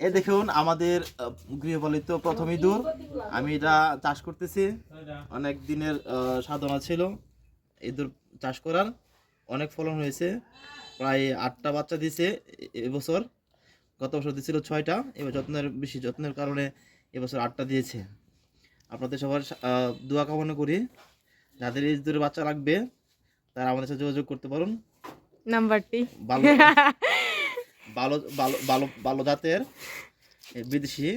এই দেখুন আমাদের গৃহপালিত প্রথম ইঁদুর। আমি এটা চাষ করতেছি, অনেক দিনের সাধনা ছিল ইঁদুর চাষ করার। অনেক ফলন হয়েছে, প্রায় 8টা বাচ্চা দিয়েছে এবছর। গত বছর দিয়েছিল 6টা, এবার বেশি যত্নের কারণে এবছর 8টা দিয়েছে। আপনাদের সবার দোয়া কামনা করি, যাদের এই ইঁদুরের বাচ্চা লাগবে তারা আমাদের সাথে যোগাযোগ করতে পারুন। নাম্বারটি ভালো ভালো ভালো ভালো ভালো জাতের বিদেশি,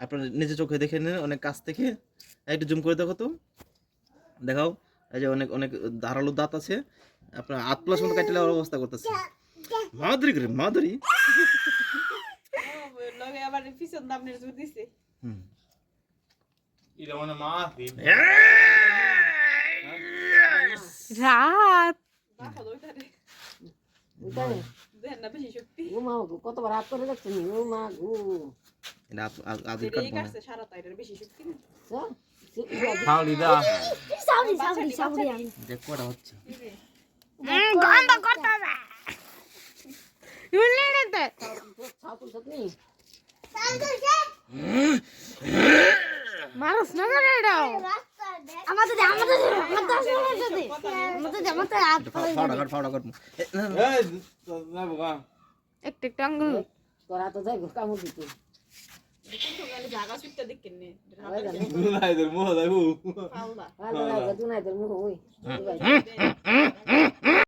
আপনারা নিজে চোখে দেখে নেন অনেক কাছ থেকে। একটু জুম করে দেখো তো, দেখাও। এই যে অনেক অনেক ধারালো দাঁত আছে, আপনার 8 প্লাস মতো কাটলে অবস্থা করতেছে। মাধুরী করে মাধুরী লগে আবার পিছন দামনের জুর দিছে। এটা মানে মাছ দিন রাত বাবা দইতারে উঠানে দেন না বেশি শক্তি। ও মা গো কতবার হাত করে দেখছেন ও মা গো এটা আদির যেটাই কাটবো না। কাটছে সারা তাইটার বেশি শক্তি না। খাও লিদা দেখ কটা হচ্ছে। গন্ধ করতেছে ইউনিতে ছাপুর সাথে মানুষ না করে দাও কথা নেই। ফাওড়া কাট। এই না বাবা একটু একটু আঙ্গুল তোরা তো যাই কামড় দিতে কিন্তু গালি জায়গা সুটটা দেখেন নে। দুনাইদের মোহ দাইবু পাউলা। ভালো লাগে দুনাই তোর মুখ ওই দেন।